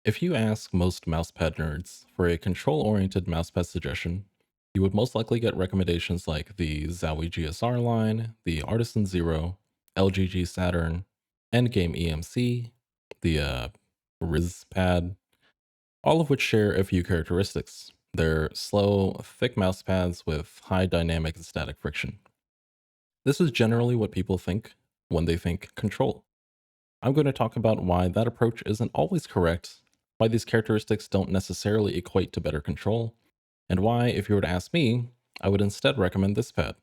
If you ask most mousepad nerds for a control-oriented mousepad suggestion, you would most likely get recommendations like the Zowie GSR line, the Artisan Zero, LGG Saturn, Endgame EMC, the Rizpad, all of which share a few characteristics. They're slow, thick mousepads with high dynamic and static friction. This is generally what people think when they think control. I'm going to talk about why that approach isn't always correct, why these characteristics don't necessarily equate to better control, and why, if you were to ask me, I would instead recommend this pad,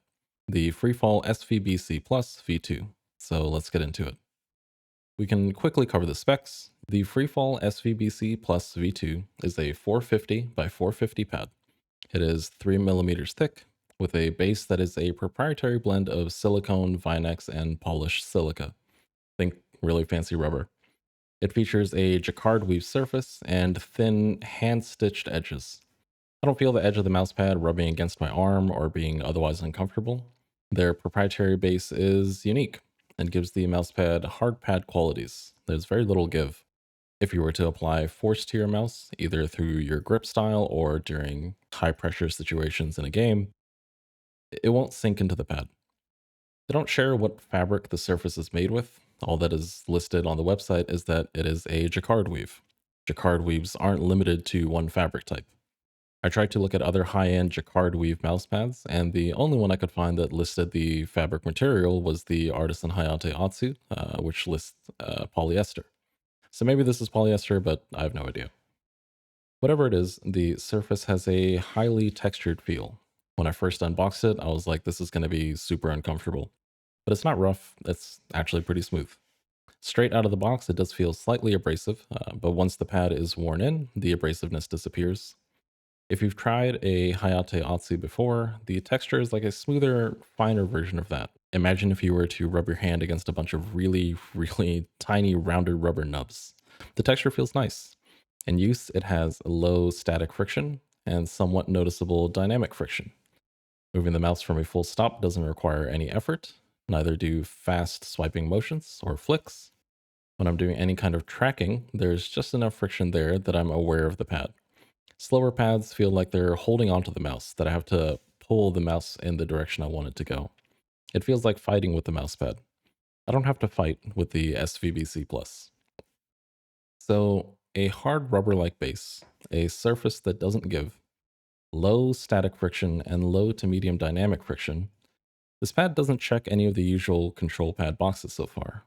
the Freefall SVBC Plus V2. So let's get into it. We can quickly cover the specs. The Freefall SVBC Plus V2 is a 450 by 450 pad. It is 3 millimeters thick, with a base that is a proprietary blend of silicone, Vinex, and polished silica. Think really fancy rubber. It features a jacquard weave surface and thin, hand-stitched edges. I don't feel the edge of the mousepad rubbing against my arm or being otherwise uncomfortable. Their proprietary base is unique and gives the mousepad hard pad qualities. There's very little give. If you were to apply force to your mouse, either through your grip style or during high pressure situations in a game, it won't sink into the pad. They don't share what fabric the surface is made with. All that is listed on the website is that it is a jacquard weave. Jacquard weaves aren't limited to one fabric type. I tried to look at other high-end jacquard weave mousepads, and the only one I could find that listed the fabric material was the Artisan Hayate Atsu, which lists polyester. So maybe this is polyester, but I have no idea. Whatever it is, the surface has a highly textured feel. When I first unboxed it, I was like, this is going to be super uncomfortable. But it's not rough, it's actually pretty smooth. Straight out of the box, it does feel slightly abrasive, but once the pad is worn in, the abrasiveness disappears. If you've tried a Hayate Atsu before, the texture is like a smoother, finer version of that. Imagine if you were to rub your hand against a bunch of really, really tiny rounded rubber nubs. The texture feels nice. In use, it has low static friction and somewhat noticeable dynamic friction. Moving the mouse from a full stop doesn't require any effort, neither do fast swiping motions or flicks. When I'm doing any kind of tracking, there's just enough friction there that I'm aware of the pad. Slower pads feel like they're holding onto the mouse, that I have to pull the mouse in the direction I want it to go. It feels like fighting with the mouse pad. I don't have to fight with the SVBC Plus. So, a hard rubber-like base, a surface that doesn't give, low static friction, and low to medium dynamic friction. This pad doesn't check any of the usual control pad boxes so far,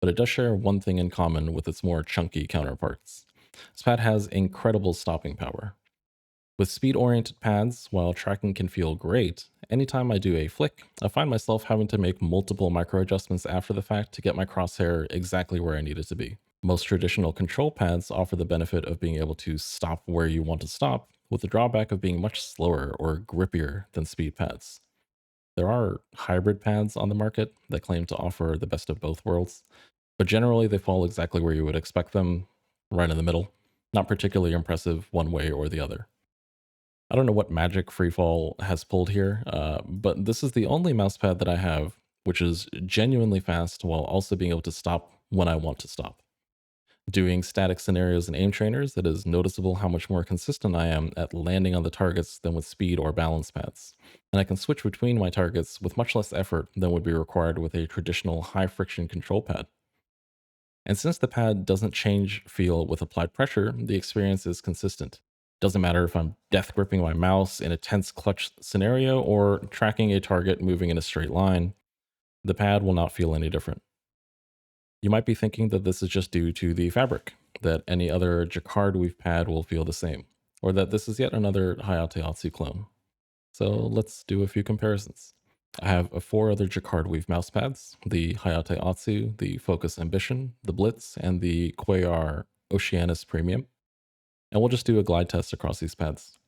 but it does share one thing in common with its more chunky counterparts. This pad has incredible stopping power. With speed-oriented pads, while tracking can feel great, anytime I do a flick, I find myself having to make multiple micro adjustments after the fact to get my crosshair exactly where I need it to be. Most traditional control pads offer the benefit of being able to stop where you want to stop, with the drawback of being much slower or grippier than speed pads. There are hybrid pads on the market that claim to offer the best of both worlds, but generally they fall exactly where you would expect them, right in the middle. Not particularly impressive one way or the other. I don't know what magic Freefall has pulled here, but this is the only mousepad that I have which is genuinely fast while also being able to stop when I want to stop. Doing static scenarios and aim trainers, it is noticeable how much more consistent I am at landing on the targets than with speed or balance pads. And I can switch between my targets with much less effort than would be required with a traditional high friction control pad. And since the pad doesn't change feel with applied pressure, the experience is consistent. Doesn't matter if I'm death gripping my mouse in a tense clutch scenario or tracking a target moving in a straight line, the pad will not feel any different. You might be thinking that this is just due to the fabric, that any other jacquard weave pad will feel the same, or that this is yet another Hayate Atsu clone. So let's do a few comparisons. I have 4 other jacquard weave mouse pads, the Hayate Atsu, the Focus Ambition, the Blitz, and the Cuellar Oceanus Premium. And we'll just do a glide test across these pads.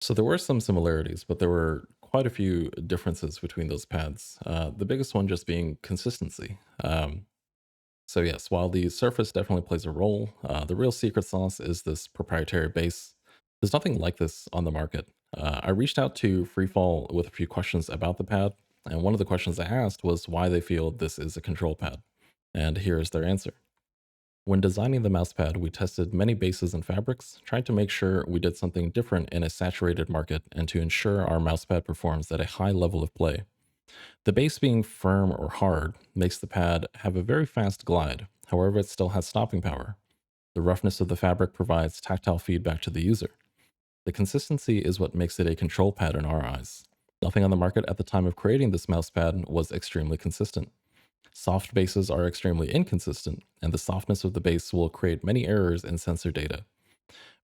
So there were some similarities, but there were quite a few differences between those pads. The biggest one just being consistency. So yes, while the surface definitely plays a role, the real secret sauce is this proprietary base. There's nothing like this on the market. I reached out to Freefall with a few questions about the pad, and one of the questions I asked was why they feel this is a control pad. And here is their answer. When designing the mousepad, we tested many bases and fabrics, trying to make sure we did something different in a saturated market and to ensure our mousepad performs at a high level of play. The base being firm or hard makes the pad have a very fast glide, however, it still has stopping power. The roughness of the fabric provides tactile feedback to the user. The consistency is what makes it a control pad in our eyes. Nothing on the market at the time of creating this mousepad was extremely consistent. Soft bases are extremely inconsistent, and the softness of the base will create many errors in sensor data.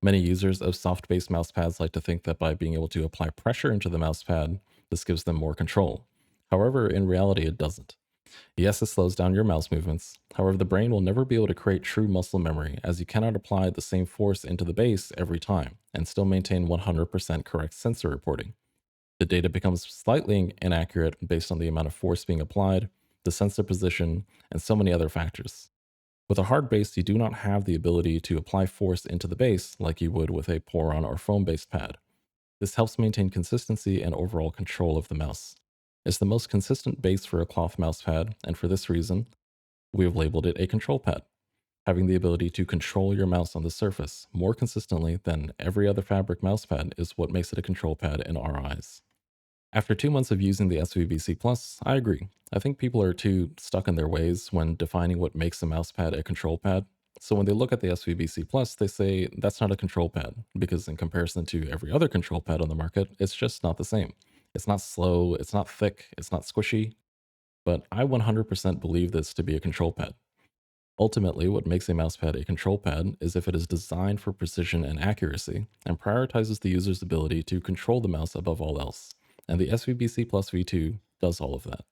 Many users of soft base mousepads like to think that by being able to apply pressure into the mousepad, this gives them more control. However, in reality, it doesn't. Yes, it slows down your mouse movements. However, the brain will never be able to create true muscle memory as you cannot apply the same force into the base every time and still maintain 100% correct sensor reporting. The data becomes slightly inaccurate based on the amount of force being applied, the sensor position, and so many other factors. With a hard base, you do not have the ability to apply force into the base like you would with a poron or foam based pad. This helps maintain consistency and overall control of the mouse. It's the most consistent base for a cloth mouse pad, and for this reason, we have labeled it a control pad. Having the ability to control your mouse on the surface more consistently than every other fabric mouse pad is what makes it a control pad in our eyes. After 2 months of using the SVBC Plus, I agree. I think people are too stuck in their ways when defining what makes a mousepad a control pad. So when they look at the SVBC Plus, they say that's not a control pad, because in comparison to every other control pad on the market, it's just not the same. It's not slow, it's not thick, it's not squishy, but I 100% believe this to be a control pad. Ultimately, what makes a mousepad a control pad is if it is designed for precision and accuracy and prioritizes the user's ability to control the mouse above all else. And the SVBC Plus V2 does all of that.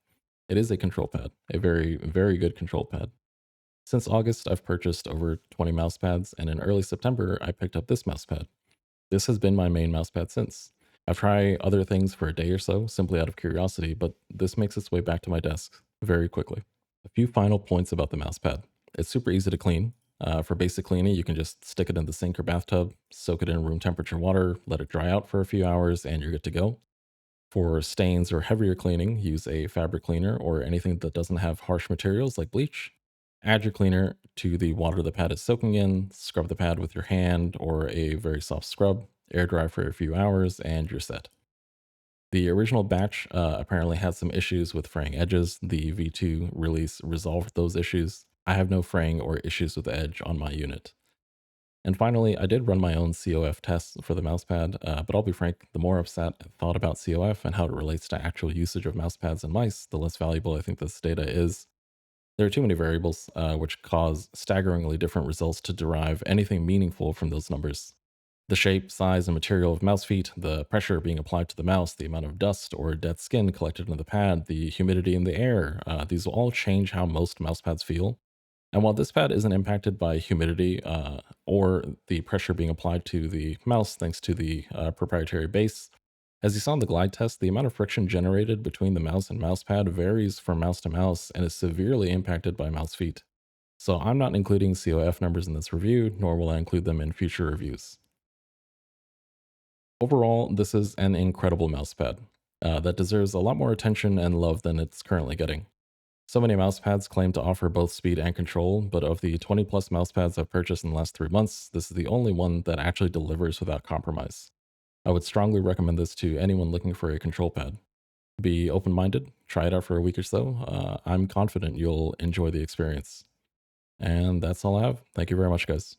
It is a control pad, a very, very good control pad. Since August, I've purchased over 20 mousepads, and in early September, I picked up this mousepad. This has been my main mousepad since. I've tried other things for a day or so, simply out of curiosity, but this makes its way back to my desk very quickly. A few final points about the mousepad. It's super easy to clean. For basic cleaning, you can just stick it in the sink or bathtub, soak it in room temperature water, let it dry out for a few hours, and you're good to go. For stains or heavier cleaning, use a fabric cleaner or anything that doesn't have harsh materials like bleach. Add your cleaner to the water the pad is soaking in, scrub the pad with your hand or a very soft scrub, air dry for a few hours, and you're set. The original batch apparently had some issues with fraying edges. The V2 release resolved those issues. I have no fraying or issues with edge on my unit. And finally, I did run my own COF tests for the mousepad, but I'll be frank, the more I've thought about COF and how it relates to actual usage of mousepads and mice, the less valuable I think this data is. There are too many variables, which cause staggeringly different results to derive anything meaningful from those numbers. The shape, size, and material of mouse feet, the pressure being applied to the mouse, the amount of dust or dead skin collected in the pad, the humidity in the air, these will all change how most mousepads feel. And while this pad isn't impacted by humidity or the pressure being applied to the mouse thanks to the proprietary base, as you saw in the glide test, the amount of friction generated between the mouse and mouse pad varies from mouse to mouse and is severely impacted by mouse feet. So I'm not including COF numbers in this review, nor will I include them in future reviews. Overall, this is an incredible mousepad that deserves a lot more attention and love than it's currently getting. So many mousepads claim to offer both speed and control, but of the 20 plus mousepads I've purchased in the last 3 months, this is the only one that actually delivers without compromise. I would strongly recommend this to anyone looking for a control pad. Be open minded, try it out for a week or so. I'm confident you'll enjoy the experience. And that's all I have. Thank you very much, guys.